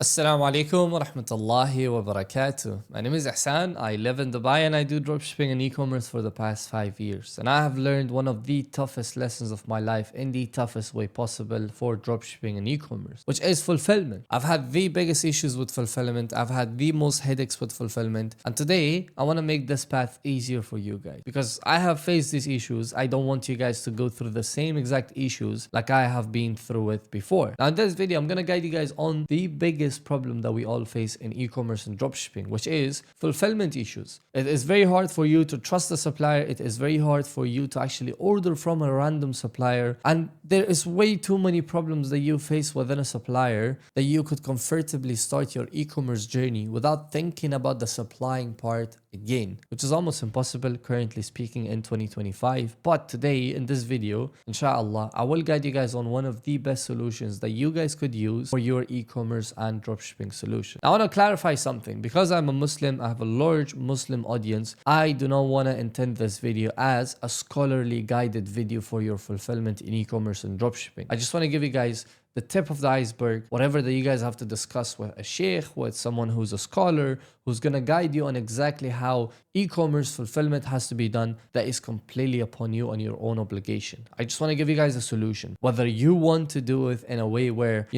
Assalamu alaikum wa rahmatullahi wa barakatuh. My name is Ihsan. I live in Dubai and I do dropshipping and e-commerce for the past 5 years. And I have learned one of the toughest lessons of my life in the toughest way possible for dropshipping and e-commerce, which is fulfillment. I've had the biggest issues with fulfillment. I've had the most headaches with fulfillment. And today I want to make this path easier for you guys because I have faced these issues. I don't want you guys to go through the same exact issues like I have been through it before. Now in this video, I'm going to guide you guys on the biggest problem that we all face in e-commerce and dropshipping, which is fulfillment issues. It is very hard for you to trust a supplier. It is very hard for you to actually order from a random supplier. And there is way too many problems that you face within a supplier that you could comfortably start your e-commerce journey without thinking about the supplying part again, which is almost impossible currently speaking in 2025. But today in this video, inshallah, I will guide you guys on one of the best solutions that you guys could use for your e-commerce and dropshipping solution. I want to clarify something. Because I'm a Muslim, I have a large Muslim audience, I do not want to intend this video as a scholarly guided video for your fulfillment in e-commerce and dropshipping. I just want to give you guys the tip of the iceberg, whatever that you guys have to discuss with a sheikh, with someone who's a scholar, who's going to guide you on exactly how e-commerce fulfillment has to be done. That is completely upon you on your own obligation. I just want to give you guys a solution. Whether you want to do it in a way where,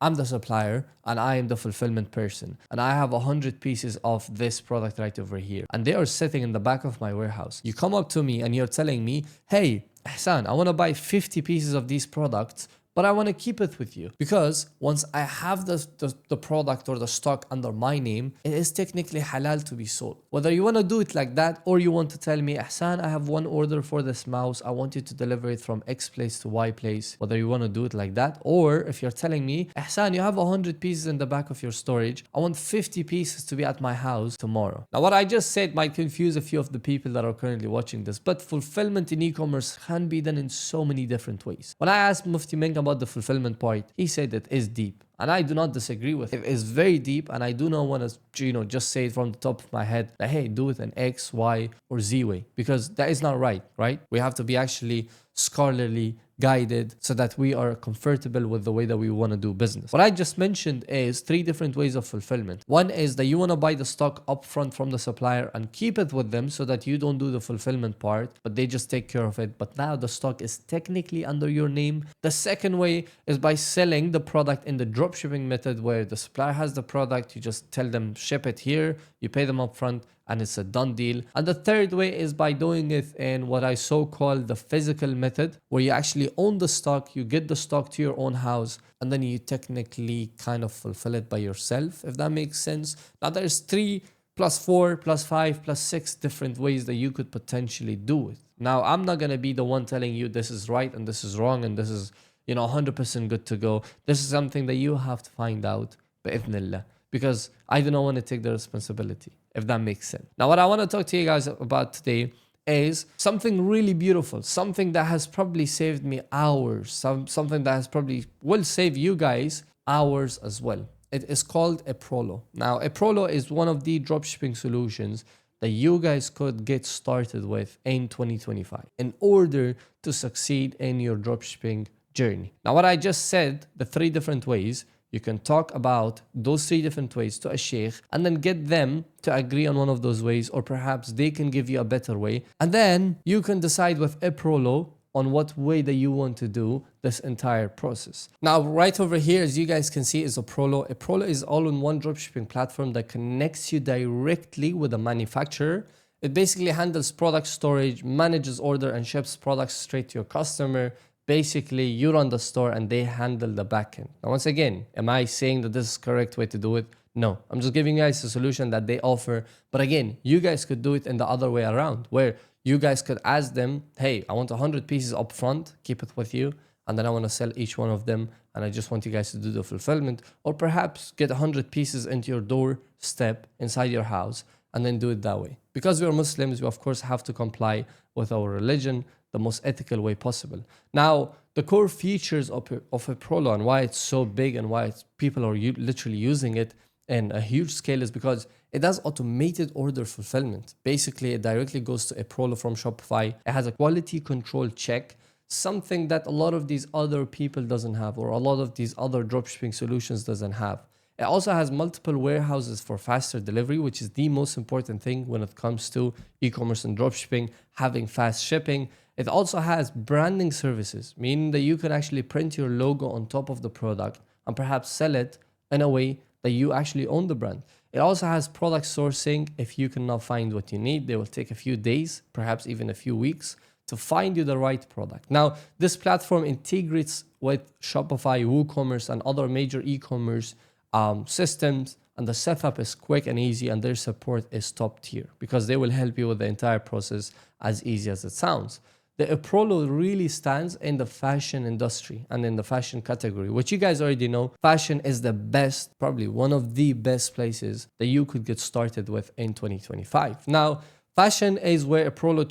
I'm the supplier and I am the fulfillment person and I have 100 pieces of this product right over here and they are sitting in the back of my warehouse. You come up to me and you're telling me, hey, Ihsan, I want to buy 50 pieces of these products, but I want to keep it with you because once I have the product or the stock under my name, it is technically halal to be sold. Whether you want to do it like that or you want to tell me, Ihsan, I have one order for this mouse. I want you to deliver it from X place to Y place. Whether you want to do it like that, or if you're telling me, Ihsan, you have 100 pieces in the back of your storage. I want 50 pieces to be at my house tomorrow. Now, what I just said might confuse a few of the people that are currently watching this, but fulfillment in e-commerce can be done in so many different ways. When I asked Mufti Menk about the fulfillment part, he said it is deep. And I do not disagree with it. It is very deep and I do not want to, just say it from the top of my head that, hey, do it in X, Y, or Z way. Because that is not right? We have to be actually scholarly guided so that we are comfortable with the way that we want to do business. What I just mentioned is 3 different ways of fulfillment. One is that you want to buy the stock upfront from the supplier and keep it with them so that you don't do the fulfillment part, but they just take care of it. But now the stock is technically under your name. The second way is by selling the product in the dropshipping method where the supplier has the product, you just tell them ship it here, you pay them upfront, and it's a done deal. And the third way is by doing it in what I so call the physical method, where you actually own the stock, you get the stock to your own house, and then you technically kind of fulfill it by yourself, if that makes sense. Now there's 3 plus 4 plus 5 plus 6 different ways that you could potentially do it. Now I'm not going to be the one telling you this is right and this is wrong and this is 100% good to go. This is something that you have to find out bi'idhnillah, because I do not want to take the responsibility, if that makes sense. Now, what I want to talk to you guys about today is something really beautiful, something that has probably saved me hours, something that has probably will save you guys hours as well. It is called Eprolo. Now, Eprolo is one of the dropshipping solutions that you guys could get started with in 2025 in order to succeed in your dropshipping journey. Now, what I just said, the 3 different ways, you can talk about those 3 different ways to a sheikh and then get them to agree on one of those ways, or perhaps they can give you a better way. And then you can decide with Eprolo on what way that you want to do this entire process. Now, right over here, as you guys can see, is Eprolo. Eprolo is all-in-one dropshipping platform that connects you directly with the manufacturer. It basically handles product storage, manages order, and ships products straight to your customer. Basically, you run the store and they handle the backend. Now, once again, am I saying that this is the correct way to do it? No, I'm just giving you guys a solution that they offer. But again, you guys could do it in the other way around, where you guys could ask them, hey, I want 100 pieces up front, keep it with you. And then I want to sell each one of them. And I just want you guys to do the fulfillment, or perhaps get 100 pieces into your doorstep inside your house and then do it that way. Because we are Muslims, we of course have to comply with our religion the most ethical way possible. Now, the core features of Eprolo and why it's so big and why people are literally using it in a huge scale is because it does automated order fulfillment. Basically, it directly goes to Eprolo from Shopify. It has a quality control check, something that a lot of these other people doesn't have, or a lot of these other dropshipping solutions doesn't have. It also has multiple warehouses for faster delivery, which is the most important thing when it comes to e-commerce and dropshipping, having fast shipping. It also has branding services, meaning that you can actually print your logo on top of the product and perhaps sell it in a way that you actually own the brand. It also has product sourcing. If you cannot find what you need, they will take a few days, perhaps even a few weeks, to find you the right product. Now, this platform integrates with Shopify, WooCommerce, and other major e-commerce systems, and the setup is quick and easy, and their support is top tier because they will help you with the entire process as easy as it sounds. The Eprolo really stands in the fashion industry and in the fashion category, which you guys already know. Fashion is the best, probably one of the best places that you could get started with in 2025. Now, fashion is where Eprolo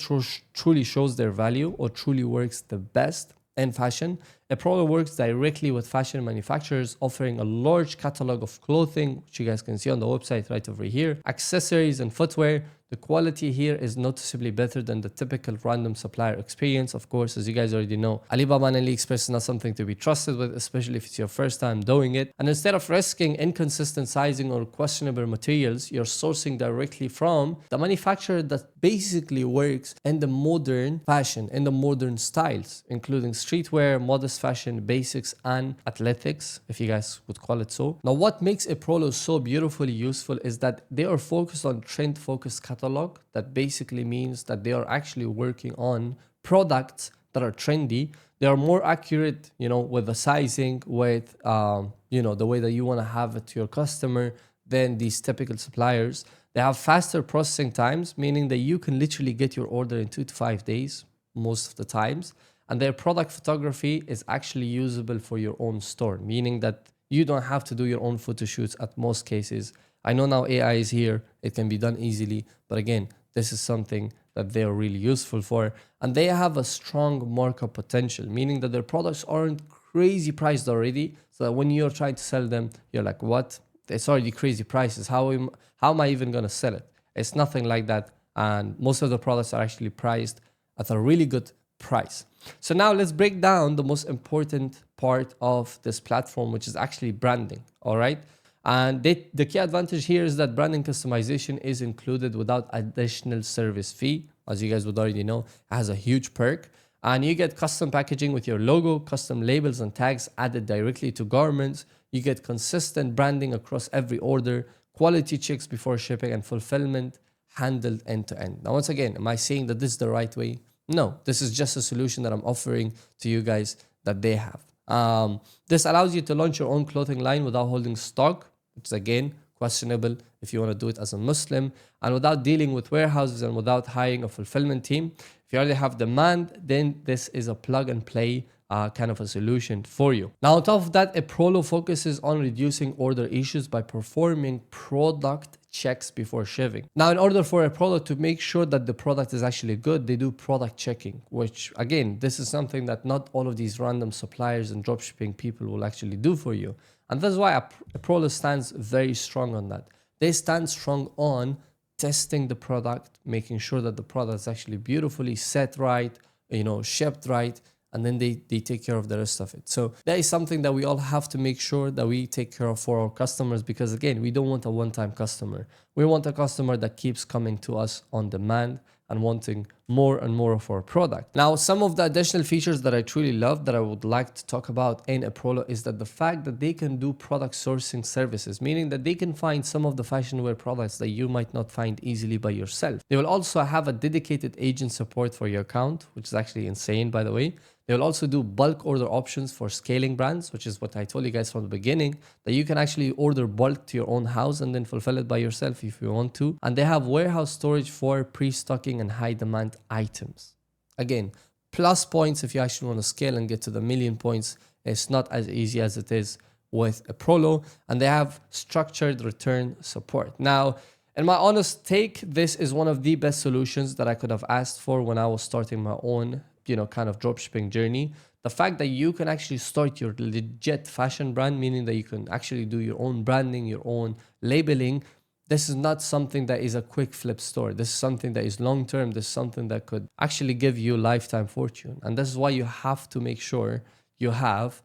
truly shows their value or truly works the best in fashion. Eprolo works directly with fashion manufacturers, offering a large catalog of clothing, which you guys can see on the website right over here, accessories and footwear. The quality here is noticeably better than the typical random supplier experience. Of course, as you guys already know, Alibaba and AliExpress is not something to be trusted with, especially if it's your first time doing it. And instead of risking inconsistent sizing or questionable materials, you're sourcing directly from the manufacturer that basically works in the modern fashion, in the modern styles, including streetwear, modest fashion, basics, and athletics, if you guys would call it so. Now, what makes Eprolo so beautifully useful is that they are focused on trend-focused catalog. That basically means that they are actually working on products that are trendy. They are more accurate, with the sizing, with, the way that you want to have it to your customer than these typical suppliers. They have faster processing times, meaning that you can literally get your order in 2 to 5 days most of the times. And their product photography is actually usable for your own store, meaning that you don't have to do your own photo shoots at most cases. I know now AI is here, it can be done easily, but again, this is something that they are really useful for. And they have a strong markup potential, meaning that their products aren't crazy priced already, so that when you're trying to sell them, you're like, what? It's already crazy prices. How am I even going to sell it? It's nothing like that. And most of the products are actually priced at a really good price. So now let's break down the most important part of this platform, which is actually branding. All right. And the key advantage here is that branding customization is included without additional service fee. As you guys would already know, it has a huge perk. And you get custom packaging with your logo, custom labels and tags added directly to garments. You get consistent branding across every order, quality checks before shipping, and fulfillment handled end to end. Now, once again, am I saying that this is the right way? No, this is just a solution that I'm offering to you guys that they have. This allows you to launch your own clothing line without holding stock, which is again questionable if you want to do it as a Muslim, and without dealing with warehouses and without hiring a fulfillment team. If you already have demand, then this is a plug and play kind of a solution for you. Now, on top of that, Eprolo focuses on reducing order issues by performing product checks before shipping. Now, in order for Eprolo to make sure that the product is actually good, they do product checking, which again, this is something that not all of these random suppliers and dropshipping people will actually do for you. And that's why Eprolo stands very strong on that. They stand strong on testing the product, making sure that the product is actually beautifully set right, shipped right, and then they take care of the rest of it. So that is something that we all have to make sure that we take care of for our customers, because again, we don't want a one-time customer. We want a customer that keeps coming to us on demand and wanting more and more of our product. Now, some of the additional features that I truly love that I would like to talk about in Eprolo is that the fact that they can do product sourcing services, meaning that they can find some of the fashion wear products that you might not find easily by yourself. They will also have a dedicated agent support for your account, which is actually insane, by the way. They will also do bulk order options for scaling brands, which is what I told you guys from the beginning, that you can actually order bulk to your own house and then fulfill it by yourself if you want to. And they have warehouse storage for pre-stocking and high demand items. Again, plus points if you actually want to scale and get to the million points. It's not as easy as it is with Eprolo. And they have structured return support. Now, in my honest take, this is one of the best solutions that I could have asked for when I was starting my own kind of dropshipping journey. The fact that you can actually start your legit fashion brand, meaning that you can actually do your own branding, your own labeling. This is not something that is a quick flip store. This is something that is long-term. This is something that could actually give you lifetime fortune. And this is why you have to make sure you have,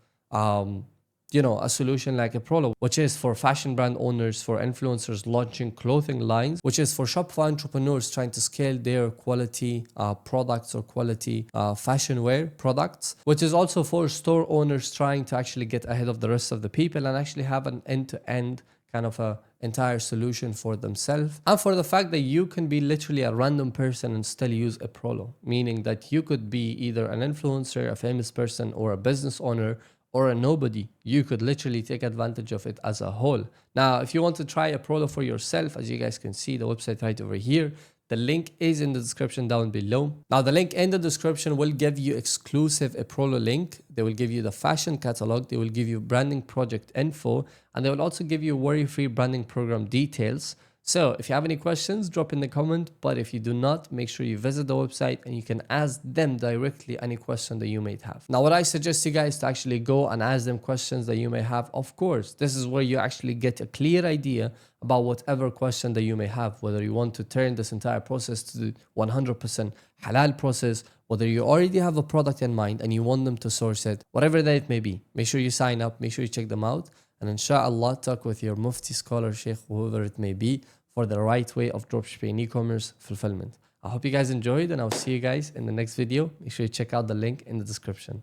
a solution like Eprolo, which is for fashion brand owners, for influencers launching clothing lines, which is for Shopify entrepreneurs trying to scale their quality products or quality fashion wear products, which is also for store owners trying to actually get ahead of the rest of the people and actually have an end-to-end kind of a entire solution for themselves. And for the fact that you can be literally a random person and still use Eprolo, meaning that you could be either an influencer, a famous person, or a business owner, or a nobody. You could literally take advantage of it as a whole. Now, if you want to try Eprolo for yourself, as you guys can see, the website right over here, the link is in the description down below. Now, the link in the description will give you exclusive Eprolo link. They will give you the fashion catalog. They will give you branding project info. And they will also give you worry-free branding program details. So if you have any questions, drop in the comment. But if you do not, make sure you visit the website and you can ask them directly any question that you may have. Now, what I suggest you guys to actually go and ask them questions that you may have, of course, this is where you actually get a clear idea about whatever question that you may have, whether you want to turn this entire process to the 100% halal process, whether you already have a product in mind and you want them to source it, whatever that it may be. Make sure you sign up, make sure you check them out. And inshallah, talk with your mufti, scholar, sheikh, whoever it may be, for the right way of dropshipping e-commerce fulfillment. I hope you guys enjoyed, and I'll see you guys in the next video. Make sure you check out the link in the description.